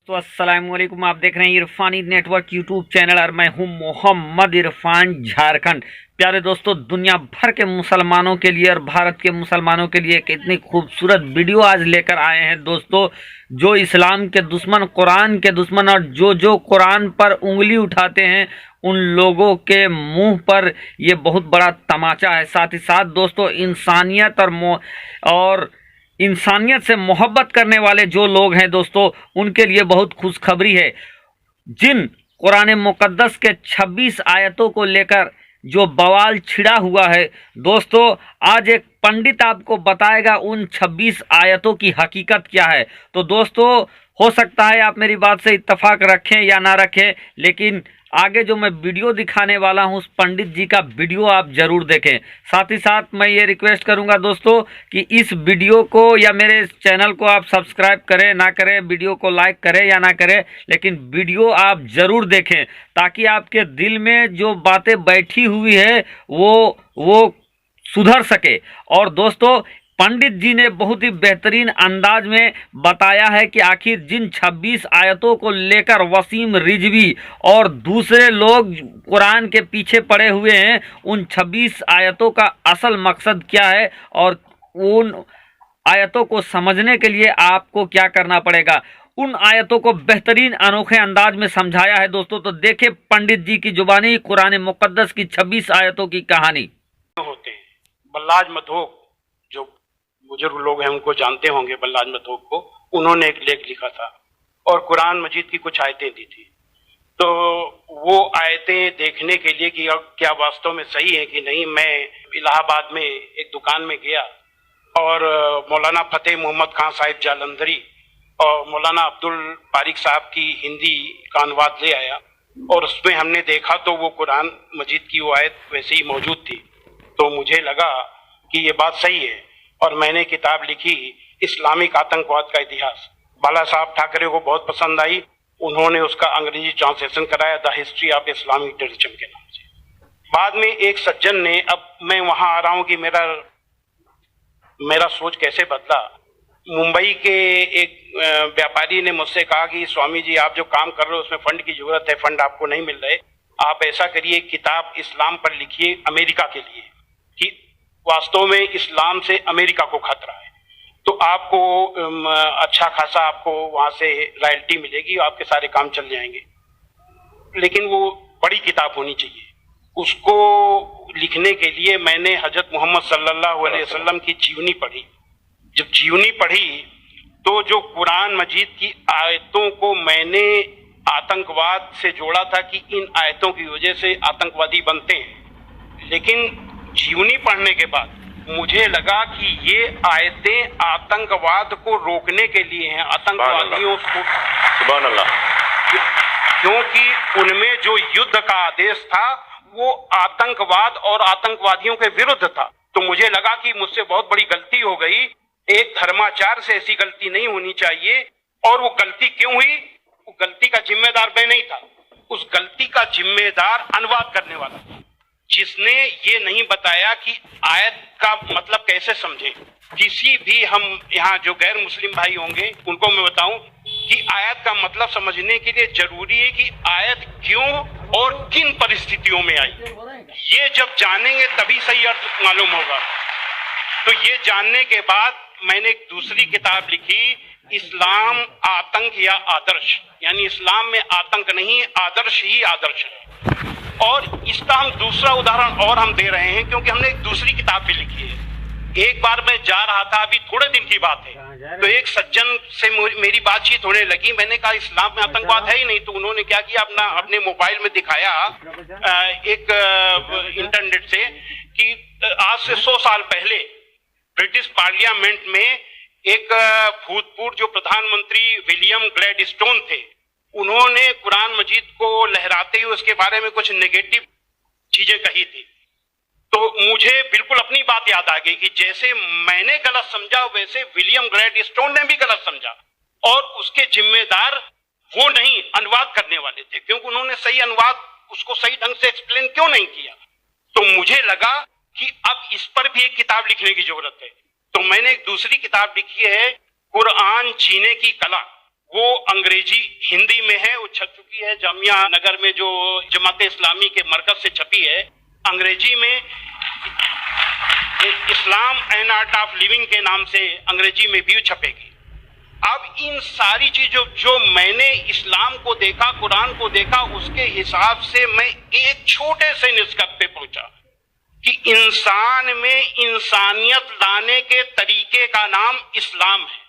तो अस्सलाम वालेकुम। आप देख रहे हैं इरफानी नेटवर्क यूट्यूब चैनल और मैं हूं मोहम्मद इरफान झारखंड। प्यारे दोस्तों, दुनिया भर के मुसलमानों के लिए और भारत के मुसलमानों के लिए एक इतनी खूबसूरत वीडियो आज लेकर आए हैं दोस्तों। जो इस्लाम के दुश्मन, कुरान के दुश्मन और जो कुरान पर उंगली उठाते हैं उन लोगों के मुंह पर ये बहुत बड़ा तमाचा है। साथ ही साथ दोस्तों, इंसानियत से मोहब्बत करने वाले जो लोग हैं दोस्तों, उनके लिए बहुत खुशखबरी है। जिन कुरान मुकद्दस के 26 आयतों को लेकर जो बवाल छिड़ा हुआ है दोस्तों, आज एक पंडित आपको बताएगा उन 26 आयतों की हकीकत क्या है। तो दोस्तों, हो सकता है आप मेरी बात से इत्तेफाक रखें या ना रखें, लेकिन आगे जो मैं वीडियो दिखाने वाला हूं उस पंडित जी का वीडियो आप जरूर देखें। साथ ही साथ मैं ये रिक्वेस्ट करूंगा दोस्तों कि इस वीडियो को या मेरे चैनल को आप सब्सक्राइब करें ना करें, वीडियो को लाइक करें या ना करें, लेकिन वीडियो आप जरूर देखें ताकि आपके दिल में जो बातें बैठी हुई है वो सुधर सके। और दोस्तों, पंडित जी ने बहुत ही बेहतरीन अंदाज में बताया है कि आखिर जिन 26 आयतों को लेकर वसीम रिजवी और दूसरे लोग कुरान के पीछे पड़े हुए हैं, उन 26 आयतों का असल मकसद क्या है और उन आयतों को समझने के लिए आपको क्या करना पड़ेगा। उन आयतों को बेहतरीन अनोखे अंदाज में समझाया है दोस्तों। तो देखें पंडित जी की जुबानी कुरान मुकद्दस की 26 आयतों की कहानी। होते हैं बल्लाज मधोक, जो बुजुर्ग लोग हैं उनको जानते होंगे, बल्लाज मधोक को, उन्होंने एक लेख लिखा था और कुरान मजीद की कुछ आयतें दी थी। तो वो आयतें देखने के लिए कि क्या वास्तव में सही है कि नहीं, मैं इलाहाबाद में एक दुकान में गया और मौलाना फतेह मोहम्मद खान साहिब जालंधरी और मौलाना अब्दुल बारिक साहब की हिंदी का अनुवाद ले आया और उसमें हमने देखा तो वो कुरान मजीद की वो आयत वैसे ही मौजूद थी। तो मुझे लगा कि ये बात सही है और मैंने किताब लिखी, इस्लामिक आतंकवाद का इतिहास। बाला साहब ठाकरे को बहुत पसंद आई, उन्होंने उसका अंग्रेजी ट्रांसलेशन कराया, the history of Islamic terrorism के नाम से। बाद में एक सज्जन ने, अब मैं वहां आ रहा हूं कि मेरा सोच कैसे बदला। मुंबई के एक व्यापारी ने मुझसे कहा कि स्वामी जी, आप जो काम कर रहे हो उसमें फंड की जरूरत है, फंड आपको नहीं मिल रहे, आप ऐसा करिए, किताब इस्लाम पर लिखिए अमेरिका के लिए कि वास्तव में इस्लाम से अमेरिका को खतरा है, तो आपको अच्छा खासा आपको वहां से रॉयल्टी मिलेगी, आपके सारे काम चल जाएंगे। लेकिन वो बड़ी किताब होनी चाहिए। उसको लिखने के लिए मैंने हजरत मोहम्मद सल्लल्लाहु अलैहि वसल्लम की जीवनी पढ़ी। जब जीवनी पढ़ी तो जो कुरान मजीद की आयतों को मैंने आतंकवाद से जोड़ा था कि इन आयतों की वजह से आतंकवादी बनते हैं, लेकिन जीवनी पढ़ने के बाद मुझे लगा कि ये आयतें आतंकवाद को रोकने के लिए हैं, आतंकवादियों को, सुभान अल्लाह, क्योंकि उनमें जो युद्ध का आदेश था वो आतंकवाद और आतंकवादियों के विरुद्ध था। तो मुझे लगा कि मुझसे बहुत बड़ी गलती हो गई, एक धर्माचार से ऐसी गलती नहीं होनी चाहिए। और वो गलती क्यों हुई? वो गलती का जिम्मेदार मैं नहीं था, उस गलती का जिम्मेदार अनुवाद करने वाला था, जिसने ये नहीं बताया कि आयत का मतलब कैसे समझें। किसी भी, हम यहाँ जो गैर मुस्लिम भाई होंगे उनको मैं बताऊं कि आयत का मतलब समझने के लिए जरूरी है कि आयत क्यों और किन परिस्थितियों में आई। ये जब जानेंगे तभी सही अर्थ मालूम होगा। तो ये जानने के बाद मैंने एक दूसरी किताब लिखी, इस्लाम आतंक या आदर्श, यानी इस्लाम में आतंक नहीं, आदर्श ही आदर्श है। और इसका हम दूसरा उदाहरण और हम दे रहे हैं क्योंकि हमने एक दूसरी किताब भी लिखी है। एक बार मैं जा रहा था, अभी थोड़े दिन की बात है, तो एक सज्जन से मेरी बातचीत होने लगी। मैंने कहा इस्लाम में आतंकवाद है ही नहीं। तो उन्होंने क्या किया, अपने मोबाइल में दिखाया एक इंटरनेट से कि आज से 100 साल पहले ब्रिटिश पार्लियामेंट में एक भूतपूर्व जो प्रधानमंत्री विलियम ग्लैडस्टोन थे, उन्होंने कुरान मजीद को लहराते हुए उसके बारे में कुछ नेगेटिव चीजें कही थी। तो मुझे बिल्कुल अपनी बात याद आ गई कि जैसे मैंने गलत समझा वैसे विलियम ग्लैडस्टोन ने भी गलत समझा, और उसके जिम्मेदार वो नहीं, अनुवाद करने वाले थे, क्योंकि उन्होंने सही अनुवाद उसको सही ढंग से एक्सप्लेन क्यों नहीं किया। तो मुझे लगा कि अब इस पर भी एक किताब लिखने की जरूरत है। तो मैंने एक दूसरी किताब लिखी है, कुरान जीने की कला। वो अंग्रेजी हिंदी में है, वो छप चुकी है जामिया नगर में जो जमात इस्लामी के मरकज से छपी है। अंग्रेजी में इस्लाम एंड आर्ट ऑफ लिविंग के नाम से अंग्रेजी में भी छपेगी। अब इन सारी चीजों जो मैंने इस्लाम को देखा, कुरान को देखा, उसके हिसाब से मैं एक छोटे से निष्कर्ष पे पहुंचा कि इंसान में इंसानियत लाने के तरीके का नाम इस्लाम है।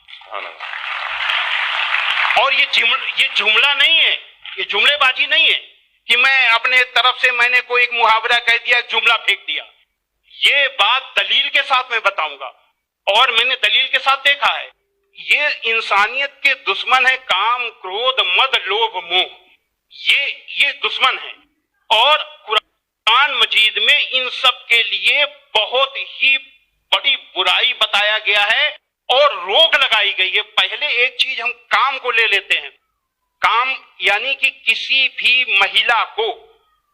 और ये जुमला नहीं है, ये जुमलेबाजी नहीं है कि मैं अपने तरफ से मैंने कोई एक मुहावरा कह दिया, एक जुमला फेंक दिया। ये बात दलील के साथ मैं बताऊंगा और मैंने दलील के साथ देखा है। ये इंसानियत के दुश्मन है, काम, क्रोध, मद, लोभ, मोह, ये दुश्मन है। और कुरान मजीद में इन सब के लिए बहुत ही बड़ी बुराई बताया गया है और रोक लगाई गई है। पहले एक चीज हम काम को ले लेते हैं। काम यानी कि किसी भी महिला को,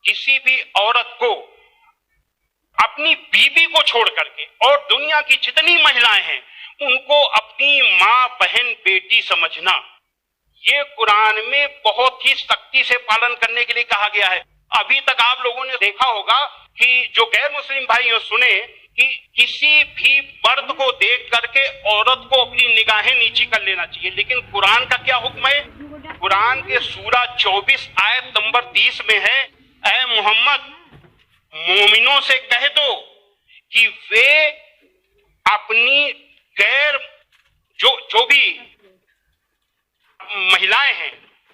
किसी भी औरत को अपनी बीवी को छोड़ करके और दुनिया की जितनी महिलाएं हैं उनको अपनी मां, बहन, बेटी समझना, ये कुरान में बहुत ही सख्ती से पालन करने के लिए कहा गया है। अभी तक आप लोगों ने देखा होगा कि जो गैर मुस्लिम भाई हो सुने कि किसी भी मर्द को देख करके औरत को अपनी निगाहें नीची कर लेना चाहिए, लेकिन कुरान का क्या हुक्म है? कुरान के सूरा 24 आयत नंबर 30 में है, ऐ मोहम्मद मोमिनों से कह दो कि वे अपनी गैर जो भी महिलाएं हैं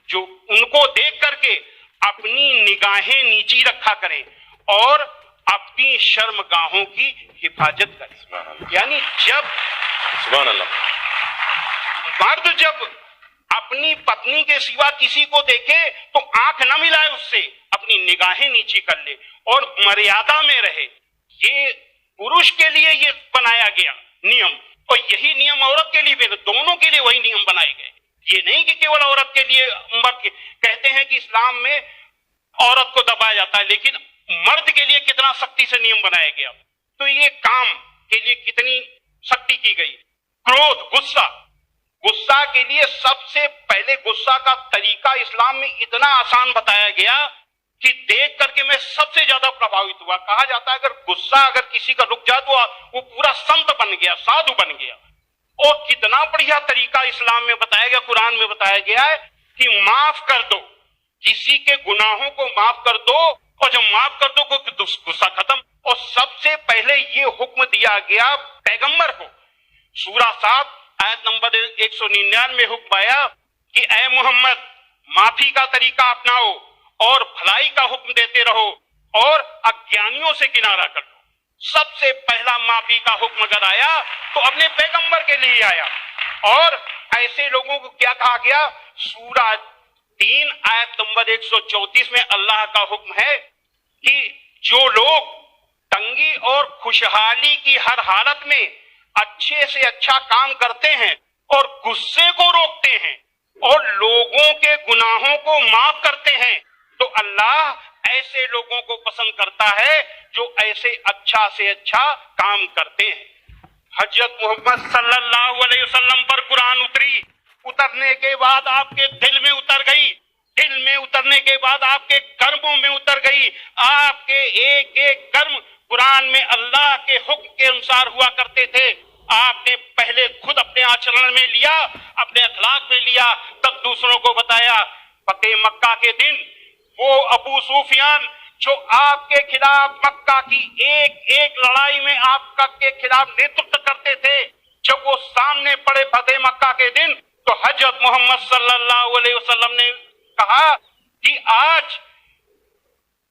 जो उनको देख करके अपनी निगाहें नीची रखा करें और अपनी शर्मगाहों की हिफाजत करें। यानी जब सुभान अल्लाह, मर्द जब अपनी पत्नी के सिवा किसी को देखे तो आंख न मिलाए उससे, अपनी निगाहें नीची कर ले और मर्यादा में रहे। ये पुरुष के लिए ये बनाया गया नियम और यही नियम औरत के लिए भी, दोनों के लिए वही नियम बनाए गए। ये नहीं कि केवल औरत के लिए। मर्द कहते हैं कि इस्लाम में औरत को दबाया जाता है, लेकिन मर्द के लिए कितना सख्ती से नियम बनाया गया। तो ये काम के लिए कितनी सख्ती की गई। क्रोध, गुस्सा के लिए सबसे पहले गुस्सा का तरीका इस्लाम में इतना आसान बताया गया कि देख करके मैं सबसे ज्यादा प्रभावित हुआ। कहा जाता है अगर गुस्सा अगर किसी का रुक जाए तो वो पूरा संत बन गया, साधु बन गया। और कितना बढ़िया तरीका इस्लाम में बताया गया, कुरान में बताया गया है कि माफ कर दो, किसी के गुनाहों को माफ कर दो और जब माफ कर दो तो गुस्सा खत्म। और सबसे पहले ये हुक्म दिया गया पैगंबर को। सूरा 7 आयत नंबर 199 हुक्म आया कि ऐ मोहम्मद माफी का तरीका अपनाओ और भलाई का हुक्म देते रहो और अज्ञानियों से किनारा कर दो। सबसे पहला माफी का हुक्म अगर आया तो अपने पैगंबर के लिए आया। और ऐसे लोगों को क्या कहा गया? सूरा 3 आयत नंबर 134 में अल्लाह का हुक्म है कि जो लोग तंगी और खुशहाली की हर हालत में अच्छे से अच्छा काम करते हैं और गुस्से को रोकते हैं और लोगों के गुनाहों को माफ करते हैं तो अल्लाह ऐसे लोगों को पसंद करता है जो ऐसे अच्छा से अच्छा काम करते हैं। हजरत मोहम्मद सल्लल्लाहु अलैहि वसल्लम पर कुरान उतरने के बाद आपके दिल में उतर गई, दिल में उतरने के बाद आपके कर्मों में उतर गई। आपके एक एक कर्म कुरान में अल्लाह के हुक्म के अनुसार हुआ करते थे। आपने पहले खुद अपने आचरण में लिया, अपने अखलाक में लिया, तब दूसरों को बताया। फतेह मक्का के दिन वो अबू सुफियान जो आपके खिलाफ मक्का की एक एक लड़ाई में आपका के खिलाफ नेतृत्व करते थे, जब वो सामने पड़े फतेह मक्का के दिन तो हजरत मोहम्मद सल्लल्लाहु अलैहि वसल्लम ने कहा कि आज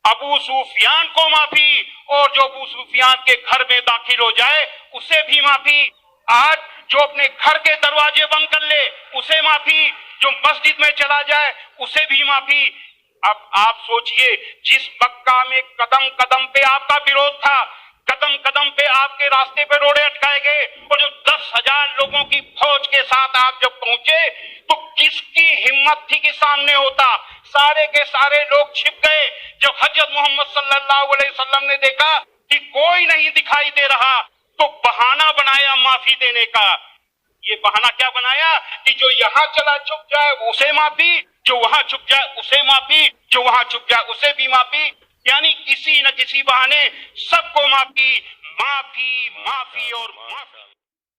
अबू सुफियान को माफी और जो अबू सुफियान के घर में दाखिल हो जाए उसे भी माफी। आज जो अपने घर के दरवाजे बंद कर ले उसे माफी, जो मस्जिद में चला जाए उसे भी माफी। अब आप सोचिए, जिस मक्का में कदम कदम पे आपका विरोध था, कदम कदम पे आपके रास्ते पे रोड़े अटकाए गए और जो 10,000 लोगों की फौज के साथ आप जब पहुंचे तो किसकी हिम्मत थी कि सामने होता? सारे के सारे लोग छिप गए। जब हजरत मोहम्मद सल्लल्लाहु अलैहि वसल्लम ने देखा कि कोई नहीं दिखाई दे रहा तो बहाना बनाया माफी देने का। ये बहाना क्या बनाया कि जो यहाँ चला छुप जाए उसे माफी, जो वहां छुप जाए उसे माफी, जो वहां छुप जाए उसे भी माफी, यानी किसी न किसी बहाने सबको माफी, माफी, माफी और माफी।